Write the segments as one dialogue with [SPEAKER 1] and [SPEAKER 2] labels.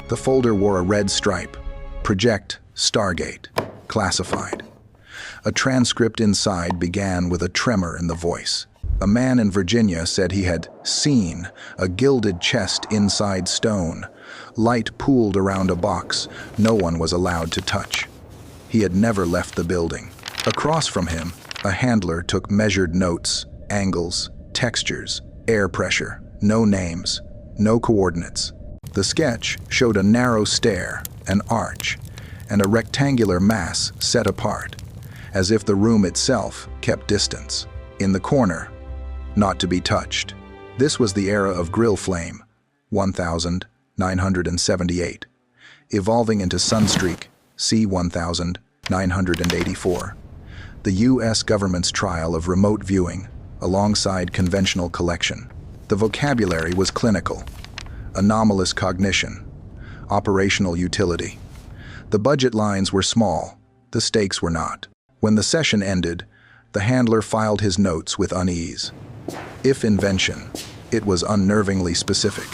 [SPEAKER 1] The folder wore a red stripe. Project Stargate. Classified. A transcript inside began with a tremor in the voice. A man in Virginia said he had seen a gilded chest inside stone. Light pooled around a box no one was allowed to touch. He had never left the building. Across from him, a handler took measured notes, angles, textures, air pressure, no names, no coordinates. The sketch showed a narrow stair, an arch, and a rectangular mass set apart, as if the room itself kept distance. In the corner, not to be touched. This was the era of grill flame, 1978, evolving into Sunstreak, C 1984. The U.S. government's trial of remote viewing, alongside conventional collection. The vocabulary was clinical, anomalous cognition, operational utility. The budget lines were small, the stakes were not. When the session ended, the handler filed his notes with unease. If invention, it was unnervingly specific.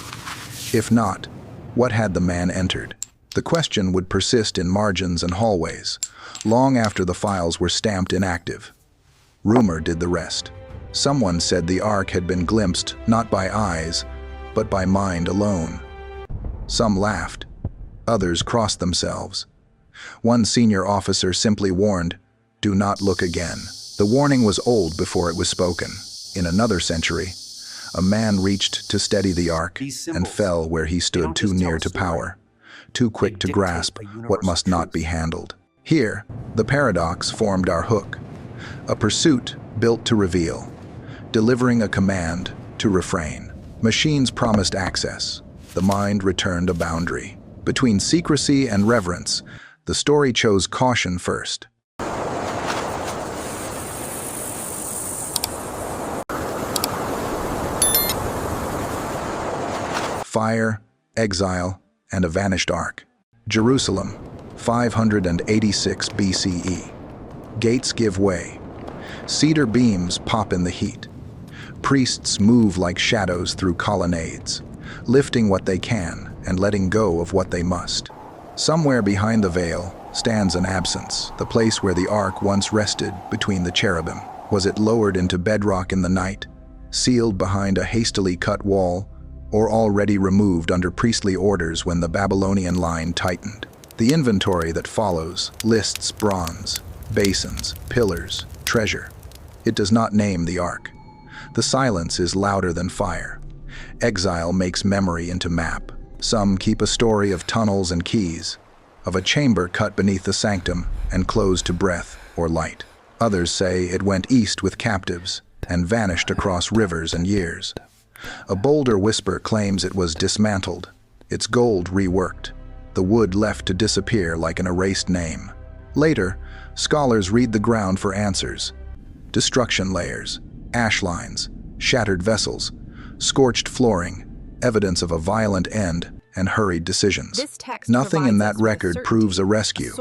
[SPEAKER 1] If not, what had the man entered? The question would persist in margins and hallways, long after the files were stamped inactive. Rumor did the rest. Someone said the Ark had been glimpsed not by eyes, but by mind alone. Some laughed. Others crossed themselves. One senior officer simply warned, "Do not look again." The warning was old before it was spoken. In another century, a man reached to steady the Ark and fell where he stood too near to power, too quick to grasp what must not be handled. Here, the paradox formed our hook, a pursuit built to reveal, delivering a command to refrain. Machines promised access, the mind returned a boundary. Between secrecy and reverence, the story chose caution first. Fire, exile, and a vanished Ark. Jerusalem, 586 BCE. Gates give way. Cedar beams pop in the heat. Priests move like shadows through colonnades, lifting what they can and letting go of what they must. Somewhere behind the veil stands an absence, the place where the Ark once rested between the cherubim. Was it lowered into bedrock in the night, sealed behind a hastily cut wall, or already removed under priestly orders when the Babylonian line tightened? The inventory that follows lists bronze, basins, pillars, treasure. It does not name the Ark. The silence is louder than fire. Exile makes memory into map. Some keep a story of tunnels and keys, of a chamber cut beneath the sanctum and closed to breath or light. Others say it went east with captives and vanished across rivers and years. A bolder whisper claims it was dismantled, its gold reworked, the wood left to disappear like an erased name. Later, scholars read the ground for answers. Destruction layers, ash lines, shattered vessels, scorched flooring, evidence of a violent end and hurried decisions. Nothing in that record proves a rescue,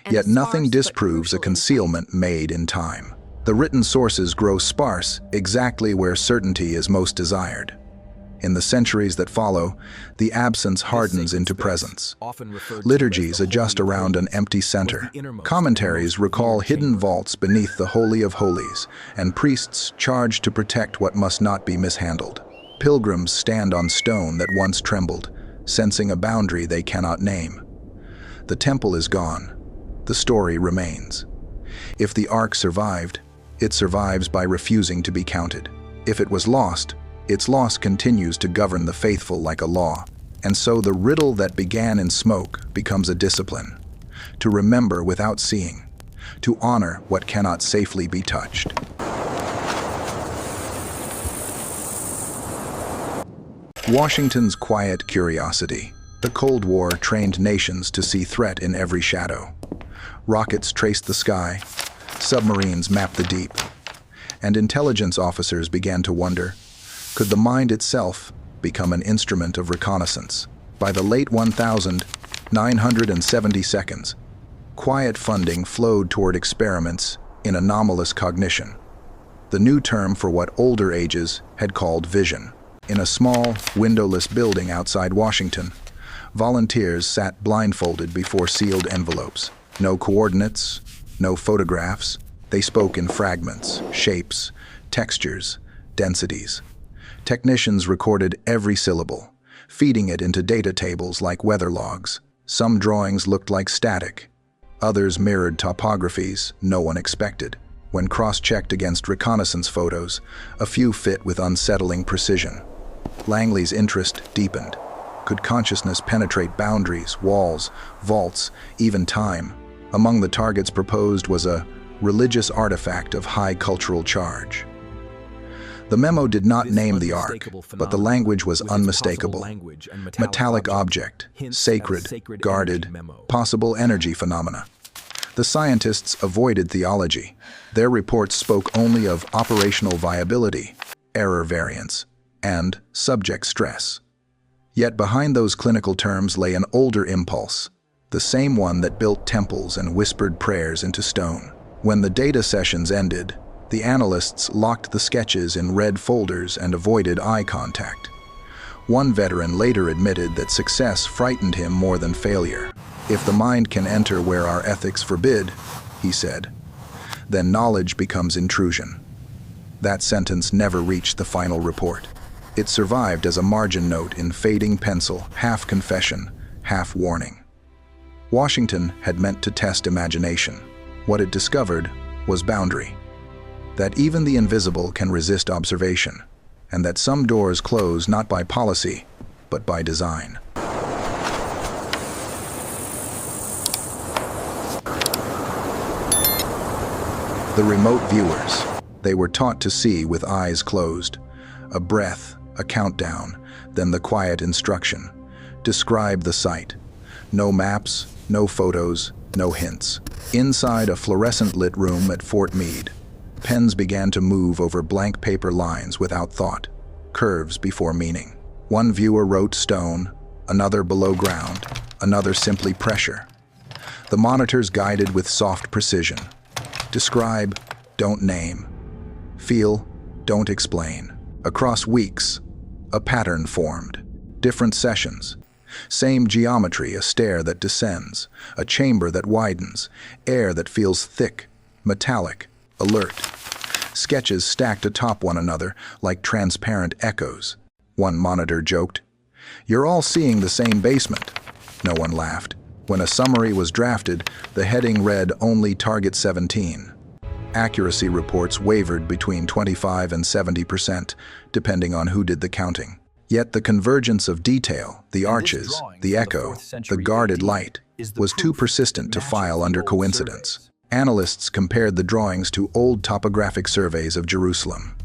[SPEAKER 1] yet nothing disproves a concealment made in time. The written sources grow sparse exactly where certainty is most desired. In the centuries that follow, the absence hardens into presence. Liturgies adjust around an empty center. Commentaries recall hidden vaults beneath the Holy of Holies, and priests charged to protect what must not be mishandled. Pilgrims stand on stone that once trembled, sensing a boundary they cannot name. The temple is gone. The story remains. If the Ark survived, it survives by refusing to be counted. If it was lost, its loss continues to govern the faithful like a law. And so the riddle that began in smoke becomes a discipline. To remember without seeing. To honor what cannot safely be touched. Washington's quiet curiosity. The Cold War trained nations to see threat in every shadow. Rockets traced the sky, submarines mapped the deep, and intelligence officers began to wonder, could the mind itself become an instrument of reconnaissance? By the late 1970s, quiet funding flowed toward experiments in anomalous cognition, the new term for what older ages had called vision. In a small, windowless building outside Washington, Volunteers sat blindfolded before sealed envelopes. No coordinates, no photographs. They spoke in fragments, shapes, textures, densities. Technicians recorded every syllable, feeding it into data tables like weather logs. Some drawings looked like static. Others mirrored topographies no one expected. When cross-checked against reconnaissance photos, a few fit with unsettling precision. Langley's interest deepened. Could consciousness penetrate boundaries, walls, vaults, even time? Among the targets proposed was a religious artifact of high cultural charge. The memo did not name the ark, but the language was unmistakable. Metallic object, sacred, guarded, possible energy phenomena. The scientists avoided theology. Their reports spoke only of operational viability, error variance, and subject stress. Yet behind those clinical terms lay an older impulse, the same one that built temples and whispered prayers into stone. When the data sessions ended, the analysts locked the sketches in red folders and avoided eye contact. One veteran later admitted that success frightened him more than failure. "If the mind can enter where our ethics forbid," he said, "then knowledge becomes intrusion." That sentence never reached the final report. It survived as a margin note in fading pencil, half confession, half warning. Washington had meant to test imagination. What it discovered was boundary. That even the invisible can resist observation, and that some doors close not by policy, but by design. The remote viewers. They were taught to see with eyes closed. A breath, a countdown, then the quiet instruction. Describe the site. No maps, no photos, no hints. Inside a fluorescent-lit room at Fort Meade, pens began to move over blank paper lines without thought, curves before meaning. One viewer wrote stone, another below ground, another simply pressure. The monitors guided with soft precision. Describe, don't name. Feel, don't explain. Across weeks, a pattern formed. Different sessions. Same geometry, a stair that descends, a chamber that widens, air that feels thick, metallic, alert. Sketches stacked atop one another like transparent echoes. One monitor joked, "You're all seeing the same basement." No one laughed. When a summary was drafted, the heading read only Target 17. Accuracy reports wavered between 25 and 70%, depending on who did the counting. Yet the convergence of detail, the arches, the echo, the guarded light, was too persistent to file under coincidence. Analysts compared the drawings to old topographic surveys of Jerusalem.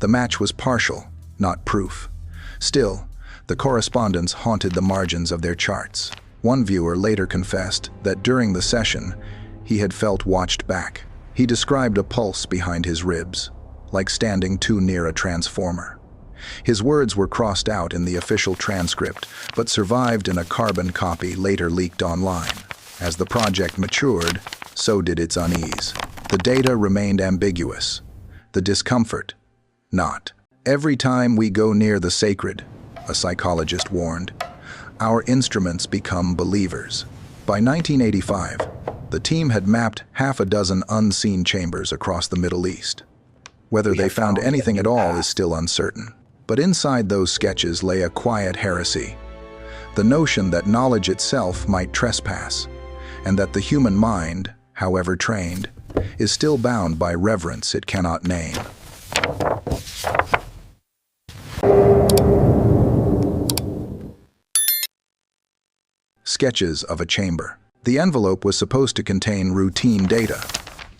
[SPEAKER 1] The match was partial, not proof. Still, the correspondence haunted the margins of their charts. One viewer later confessed that during the session, he had felt watched back. He described a pulse behind his ribs, like standing too near a transformer. His words were crossed out in the official transcript, but survived in a carbon copy later leaked online. As the project matured, so did its unease. The data remained ambiguous. The discomfort, not. "Every time we go near the sacred," a psychologist warned, "our instruments become believers." By 1985, the team had mapped half a dozen unseen chambers across the Middle East. Whether they found anything at all is still uncertain. But inside those sketches lay a quiet heresy. The notion that knowledge itself might trespass, and that the human mind, however trained, is still bound by reverence it cannot name. Sketches of a chamber. The envelope was supposed to contain routine data.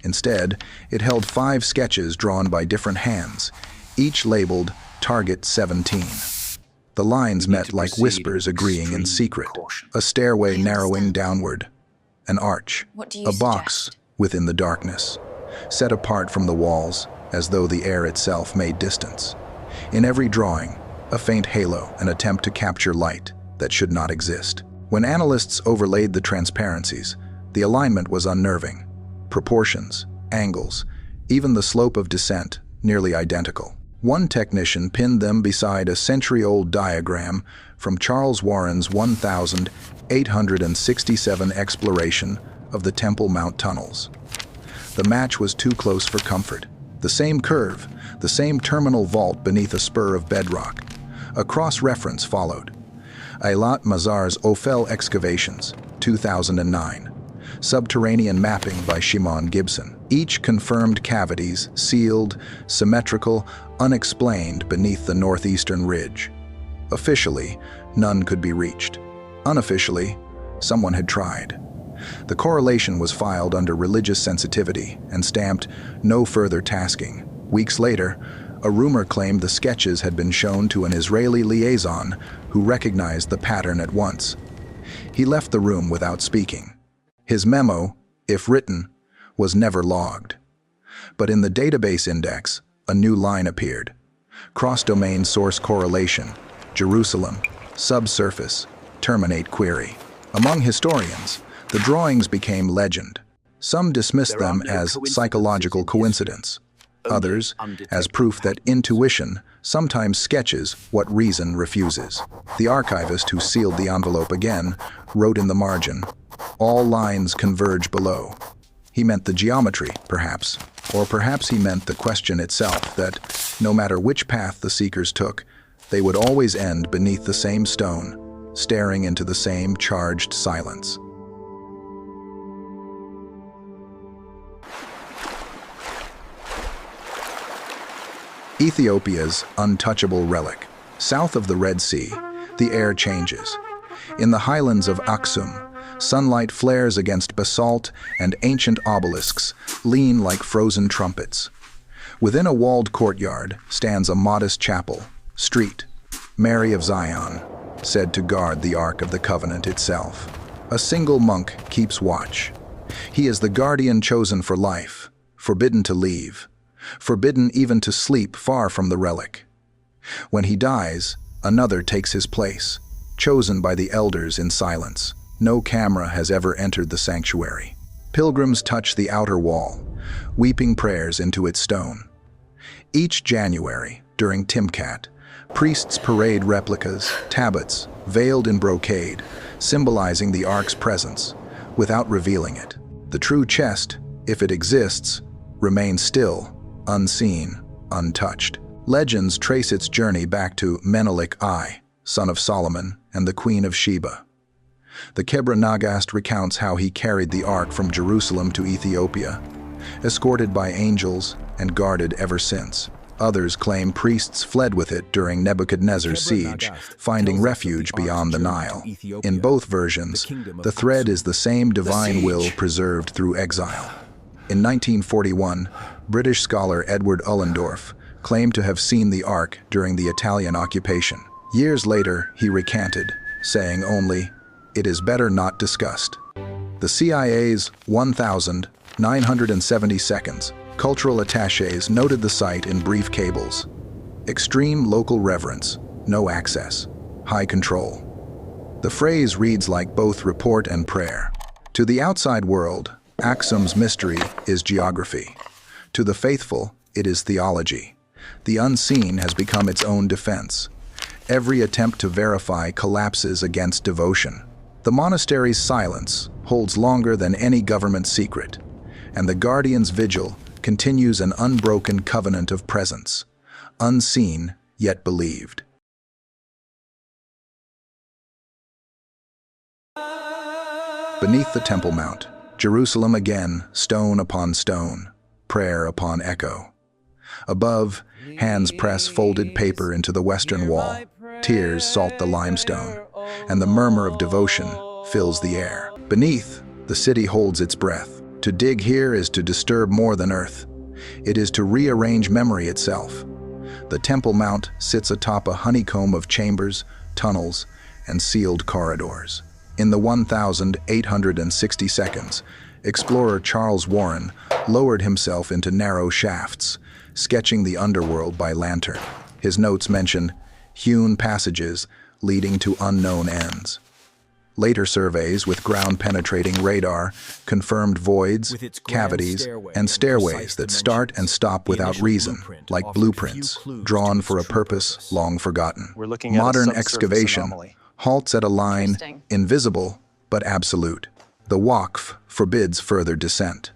[SPEAKER 1] Instead, it held 5 sketches drawn by different hands, each labeled Target 17. The lines met like whispers agreeing in secret. A stairway narrowing downward. An arch. A box within the darkness, set apart from the walls as though the air itself made distance. In every drawing, a faint halo, an attempt to capture light that should not exist. When analysts overlaid the transparencies, the alignment was unnerving. Proportions, angles, even the slope of descent, nearly identical. One technician pinned them beside a century-old diagram from Charles Warren's 1867 exploration of the Temple Mount tunnels. The match was too close for comfort. The same curve, the same terminal vault beneath a spur of bedrock. A cross-reference followed. Eilat Mazar's Ophel Excavations, 2009. Subterranean mapping by Shimon Gibson. Each confirmed cavities, sealed, symmetrical, unexplained beneath the northeastern ridge. Officially, none could be reached. Unofficially, someone had tried. The correlation was filed under religious sensitivity and stamped "no further tasking." Weeks later, a rumor claimed the sketches had been shown to an Israeli liaison who recognized the pattern at once. He left the room without speaking. His memo, if written, was never logged. But in the database index, a new line appeared. Cross-domain source correlation, Jerusalem, subsurface, terminate query. Among historians, the drawings became legend. Some dismissed them as psychological coincidence. Others as proof that intuition sometimes sketches what reason refuses. The archivist who sealed the envelope again wrote in the margin, "All lines converge below." He meant the geometry, perhaps, or perhaps he meant the question itself, that no matter which path the seekers took, they would always end beneath the same stone, staring into the same charged silence. Ethiopia's untouchable relic. South of the Red Sea, the air changes. In the highlands of Aksum, sunlight flares against basalt and ancient obelisks lean like frozen trumpets. Within a walled courtyard stands a modest chapel, street, Mary of Zion, said to guard the Ark of the Covenant itself. A single monk keeps watch. He is the guardian chosen for life, forbidden to leave, forbidden even to sleep far from the relic. When he dies, another takes his place, chosen by the elders in silence. No camera has ever entered the sanctuary. Pilgrims touch the outer wall, weeping prayers into its stone. Each January, during Timkat, priests parade replicas, tablets, veiled in brocade, symbolizing the Ark's presence, without revealing it. The true chest, if it exists, remains still, unseen, untouched. Legends trace its journey back to Menelik I, son of Solomon, and the Queen of Sheba. The Kebra Nagast recounts how he carried the Ark from Jerusalem to Ethiopia, escorted by angels and guarded ever since. Others claim priests fled with it during Nebuchadnezzar's siege, finding refuge beyond the Nile. In both versions, the thread is the same divine will preserved through exile. In 1941, British scholar Edward Ullendorff claimed to have seen the Ark during the Italian occupation. Years later, he recanted, saying only, "It is better not discussed." The CIA's 1,970 cultural attachés noted the site in brief cables. Extreme local reverence, no access, high control. The phrase reads like both report and prayer. To the outside world, Aksum's mystery is geography. To the faithful, it is theology. The unseen has become its own defense. Every attempt to verify collapses against devotion. The monastery's silence holds longer than any government secret, and the guardian's vigil continues an unbroken covenant of presence, unseen yet believed. Beneath the Temple Mount, Jerusalem again, stone upon stone, prayer upon echo. Above, hands press folded paper into the western wall, tears salt the limestone, and the murmur of devotion fills the air. Beneath, the city holds its breath. To dig here is to disturb more than earth. It is to rearrange memory itself. The Temple Mount sits atop a honeycomb of chambers, tunnels, and sealed corridors. In the 1,860 seconds, explorer Charles Warren lowered himself into narrow shafts, sketching the underworld by lantern. His notes mention hewn passages leading to unknown ends. Later surveys with ground-penetrating radar confirmed voids, cavities, and stairways that start and stop without reason, like blueprints, drawn for a purpose long forgotten. Modern excavation halts at a line invisible but absolute. The Waqf forbids further descent.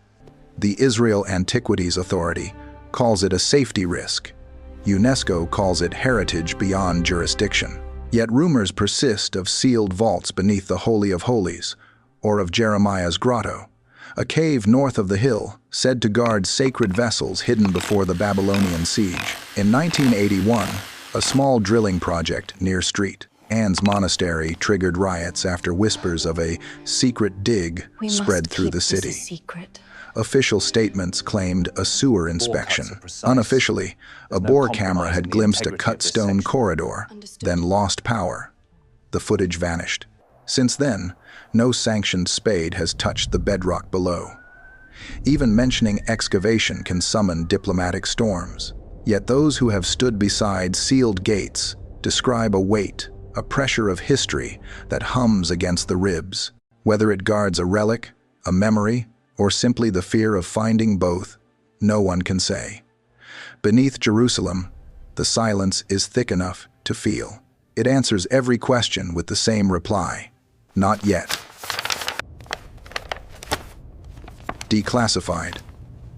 [SPEAKER 1] The Israel Antiquities Authority calls it a safety risk. UNESCO calls it heritage beyond jurisdiction. Yet rumors persist of sealed vaults beneath the Holy of Holies, or of Jeremiah's Grotto, a cave north of the hill said to guard sacred vessels hidden before the Babylonian siege. In 1981, a small drilling project near St. Anne's Monastery triggered riots after whispers of a secret dig spread through the city. Official statements claimed a sewer inspection. Unofficially, a bore camera had glimpsed a cut stone corridor, then lost power. The footage vanished. Since then, no sanctioned spade has touched the bedrock below. Even mentioning excavation can summon diplomatic storms. Yet those who have stood beside sealed gates describe a weight, a pressure of history that hums against the ribs. Whether it guards a relic, a memory, or simply the fear of finding both, no one can say. Beneath Jerusalem, the silence is thick enough to feel. It answers every question with the same reply: not yet. Declassified.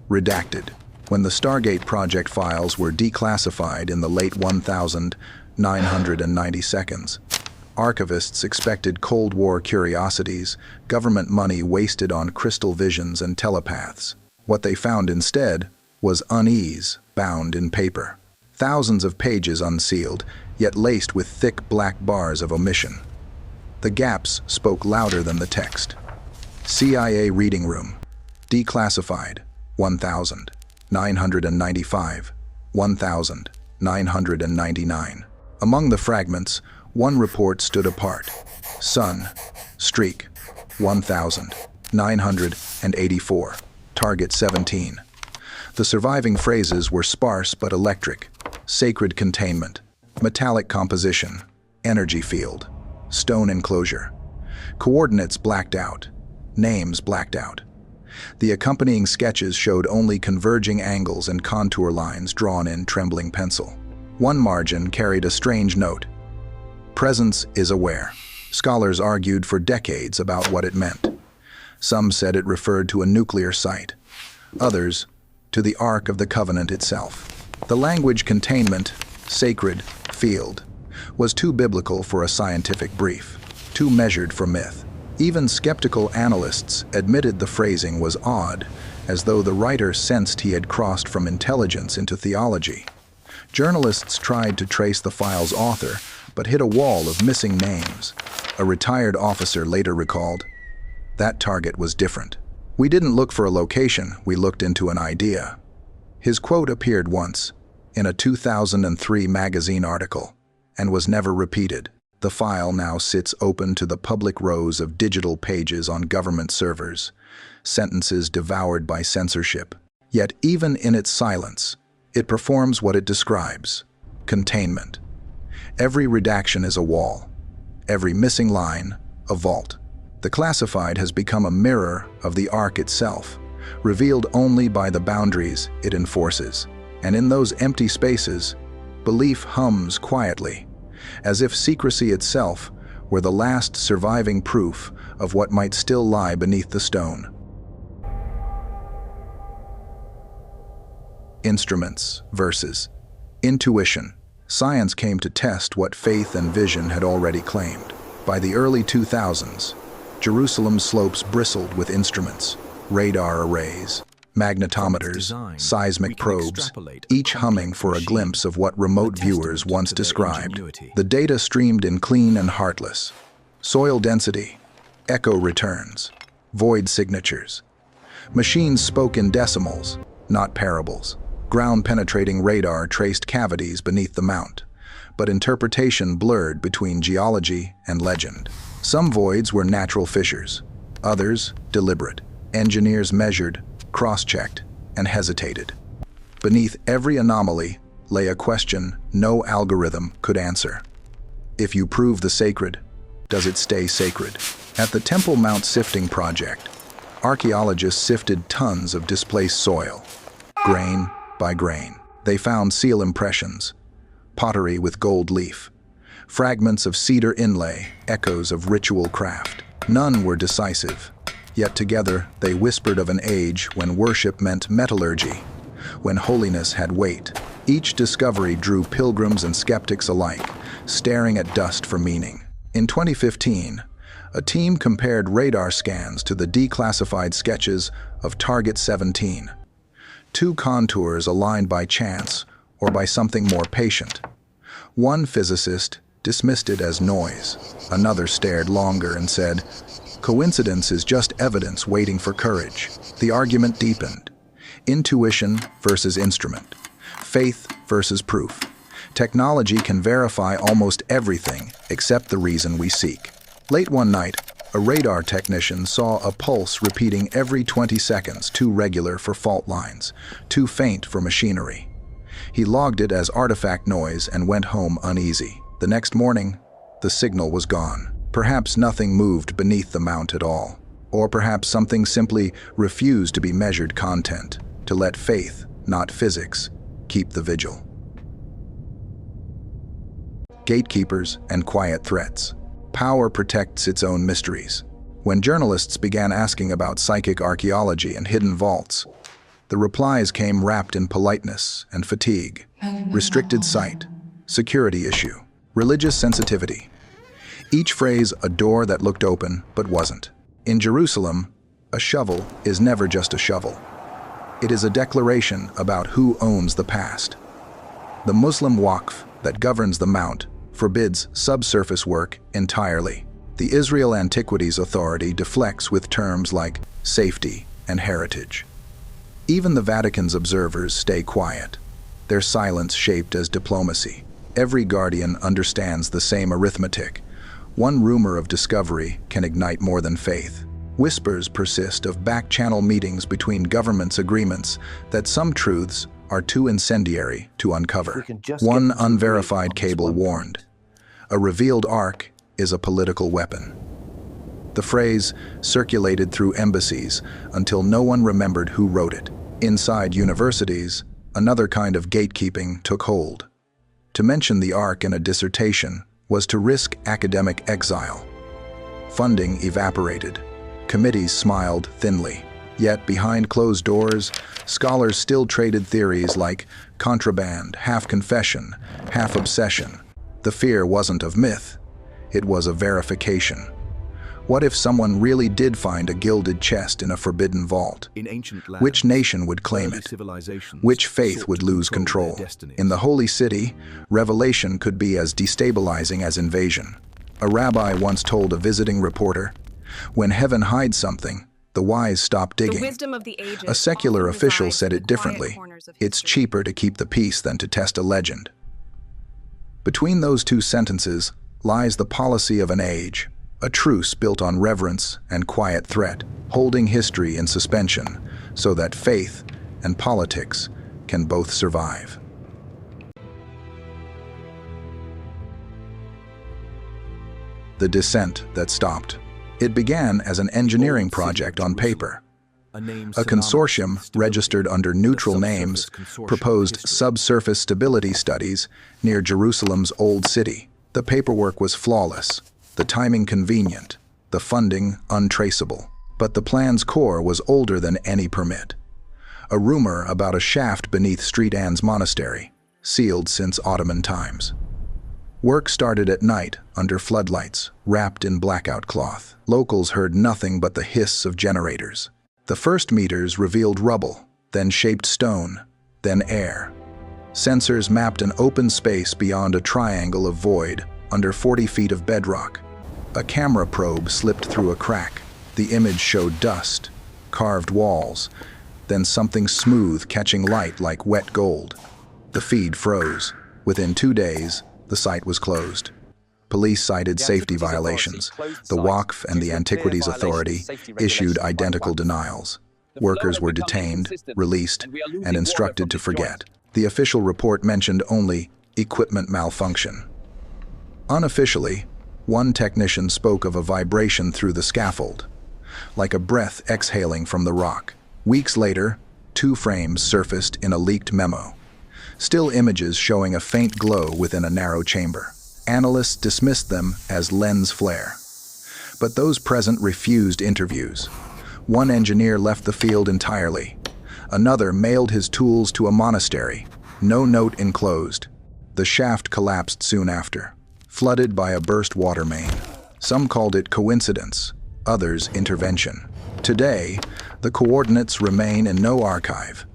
[SPEAKER 1] Redacted. When the Stargate project files were declassified in the late 1992s, archivists expected Cold War curiosities, government money wasted on crystal visions and telepaths. What they found instead was unease bound in paper. Thousands of pages unsealed, yet laced with thick black bars of omission. The gaps spoke louder than the text. CIA Reading Room. Declassified. 1,995. 1,999. Among the fragments, one report stood apart. Sun, streak, 1,984, target 17. The surviving phrases were sparse but electric: sacred containment, metallic composition, energy field, stone enclosure. Coordinates blacked out, names blacked out. The accompanying sketches showed only converging angles and contour lines drawn in trembling pencil. One margin carried a strange note: presence is aware. Scholars argued for decades about what it meant. Some said it referred to a nuclear site. Others, to the Ark of the Covenant itself. The language containment, sacred, field, was too biblical for a scientific brief, too measured for myth. Even skeptical analysts admitted the phrasing was odd, as though the writer sensed he had crossed from intelligence into theology. Journalists tried to trace the file's author, but hit a wall of missing names. A retired officer later recalled, "That target was different. We didn't look for a location, we looked into an idea." His quote appeared once, in a 2003 magazine article, and was never repeated. The file now sits open to the public rows of digital pages on government servers, sentences devoured by censorship. Yet even in its silence, it performs what it describes: containment. Every redaction is a wall, every missing line, a vault. The classified has become a mirror of the Ark itself, revealed only by the boundaries it enforces. And in those empty spaces, belief hums quietly, as if secrecy itself were the last surviving proof of what might still lie beneath the stone. Instruments versus intuition. Science came to test what faith and vision had already claimed. By the early 2000s, Jerusalem's slopes bristled with instruments: radar arrays, magnetometers, seismic probes, each humming for a glimpse of what remote viewers once described. The data streamed in clean and heartless. Soil density, echo returns, void signatures. Machines spoke in decimals, not parables. Ground-penetrating radar traced cavities beneath the mount, but interpretation blurred between geology and legend. Some voids were natural fissures, others deliberate. Engineers measured, cross-checked, and hesitated. Beneath every anomaly lay a question no algorithm could answer. If you prove the sacred, does it stay sacred? At the Temple Mount Sifting Project, archaeologists sifted tons of displaced soil, grain by grain. They found seal impressions, pottery with gold leaf, fragments of cedar inlay, echoes of ritual craft. None were decisive, yet together they whispered of an age when worship meant metallurgy, when holiness had weight. Each discovery drew pilgrims and skeptics alike, staring at dust for meaning. In 2015, a team compared radar scans to the declassified sketches of Target 17. Two contours aligned by chance or by something more patient. One physicist dismissed it as noise. Another stared longer and said, "Coincidence is just evidence waiting for courage." The argument deepened. Intuition versus instrument. Faith versus proof. Technology can verify almost everything except the reason we seek. Late one night, a radar technician saw a pulse repeating every 20 seconds, too regular for fault lines, too faint for machinery. He logged it as artifact noise and went home uneasy. The next morning, the signal was gone. Perhaps nothing moved beneath the mount at all. Or perhaps something simply refused to be measured content, to let faith, not physics, keep the vigil. Gatekeepers and quiet threats. Power protects its own mysteries. When journalists began asking about psychic archaeology and hidden vaults, the replies came wrapped in politeness and fatigue. Restricted sight, security issue, religious sensitivity. Each phrase a door that looked open but wasn't. In Jerusalem, a shovel is never just a shovel. It is a declaration about who owns the past. The Muslim Waqf that governs the mount forbids subsurface work entirely. The Israel Antiquities Authority deflects with terms like safety and heritage. Even the Vatican's observers stay quiet, their silence shaped as diplomacy. Every guardian understands the same arithmetic. One rumor of discovery can ignite more than faith. Whispers persist of back-channel meetings between governments' agreements that some truths are too incendiary to uncover. One unverified cable warned, "A revealed ark is a political weapon." The phrase circulated through embassies until no one remembered who wrote it. Inside universities, another kind of gatekeeping took hold. To mention the ark in a dissertation was to risk academic exile. Funding evaporated. Committees smiled thinly. Yet behind closed doors, scholars still traded theories like contraband, half confession, half obsession. The fear wasn't of myth, it was of verification. What if someone really did find a gilded chest in a forbidden vault?
[SPEAKER 2] In ancient lands,
[SPEAKER 1] which nation would claim it? Which faith would lose control? In the Holy City, revelation could be as destabilizing as invasion. A rabbi once told a visiting reporter, "When heaven hides something, the wise stop digging." A secular official said it differently. "It's cheaper to keep the peace than to test a legend." Between those two sentences lies the policy of an age, a truce built on reverence and quiet threat, holding history in suspension so that faith and politics can both survive. The descent that stopped. It began as an engineering project on paper. A consortium registered under neutral names proposed subsurface stability studies near Jerusalem's Old City. The paperwork was flawless, the timing convenient, the funding untraceable. But the plan's core was older than any permit. A rumor about a shaft beneath St. Anne's Monastery, sealed since Ottoman times. Work started at night under floodlights, wrapped in blackout cloth. Locals heard nothing but the hiss of generators. The first meters revealed rubble, then shaped stone, then air. Sensors mapped an open space beyond a triangle of void under 40 feet of bedrock. A camera probe slipped through a crack. The image showed dust, carved walls, then something smooth catching light like wet gold. The feed froze. Within 2 days, the site was closed. Police cited safety violations. The Waqf and the Antiquities Authority issued identical denials. Workers were detained, released, and instructed to forget. The official report mentioned only equipment malfunction. Unofficially, One technician spoke of a vibration through the scaffold, like a breath exhaling from the rock. Weeks later, 2 frames surfaced in a leaked memo. Still images showing a faint glow within a narrow chamber. Analysts dismissed them as lens flare. But those present refused interviews. One engineer left the field entirely. Another mailed his tools to a monastery. No note enclosed. The shaft collapsed soon after, flooded by a burst water main. Some called it coincidence, others intervention. Today, the coordinates remain in no archive,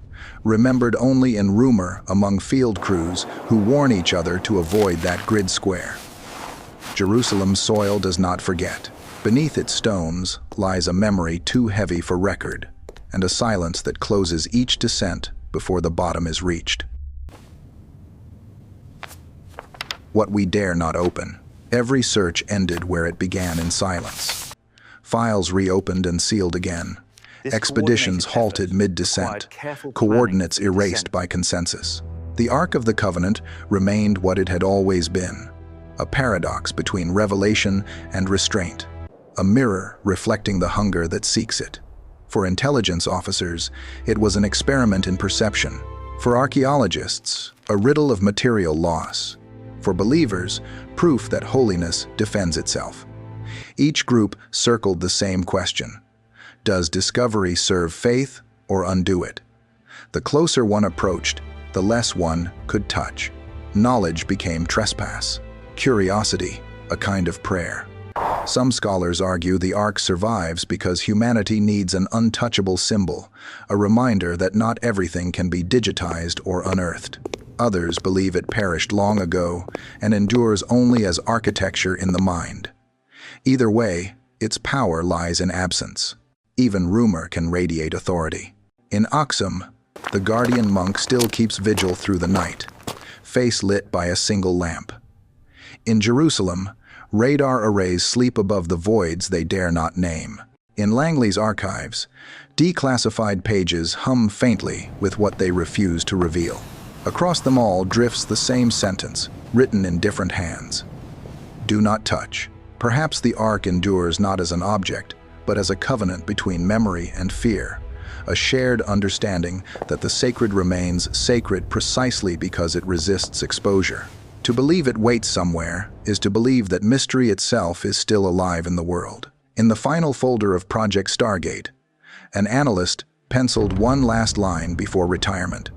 [SPEAKER 1] remembered only in rumor among field crews who warn each other to avoid that grid square. Jerusalem's soil does not forget. Beneath its stones lies a memory too heavy for record, and a silence that closes each descent before the bottom is reached. What we dare not open. Every search ended where it began, in silence. Files reopened and sealed again. Expeditions halted mid-descent, coordinates erased by consensus. The Ark of the Covenant remained what it had always been, a paradox between revelation and restraint, a mirror reflecting the hunger that seeks it. For intelligence officers, it was an experiment in perception. For archaeologists, a riddle of material loss. For believers, proof that holiness defends itself. Each group circled the same question. Does discovery serve faith or undo it? The closer one approached, the less one could touch. Knowledge became trespass. Curiosity, a kind of prayer. Some scholars argue the Ark survives because humanity needs an untouchable symbol, a reminder that not everything can be digitized or unearthed. Others believe it perished long ago and endures only as architecture in the mind. Either way, its power lies in absence. Even rumor can radiate authority. In Aksum, the guardian monk still keeps vigil through the night, face lit by a single lamp. In Jerusalem, radar arrays sleep above the voids they dare not name. In Langley's archives, declassified pages hum faintly with what they refuse to reveal. Across them all drifts the same sentence, written in different hands. Do not touch. Perhaps the Ark endures not as an object, but as a covenant between memory and fear, a shared understanding that the sacred remains sacred precisely because it resists exposure. To believe it waits somewhere is to believe that mystery itself is still alive in the world. In the final folder of Project Stargate, an analyst penciled one last line before retirement.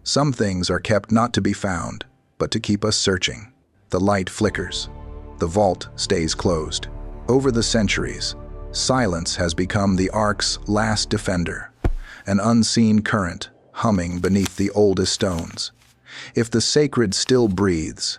[SPEAKER 1] Some things are kept not to be found, but to keep us searching. The light flickers. The vault stays closed. Over the centuries, silence has become the Ark's last defender, an unseen current humming beneath the oldest stones. If the sacred still breathes,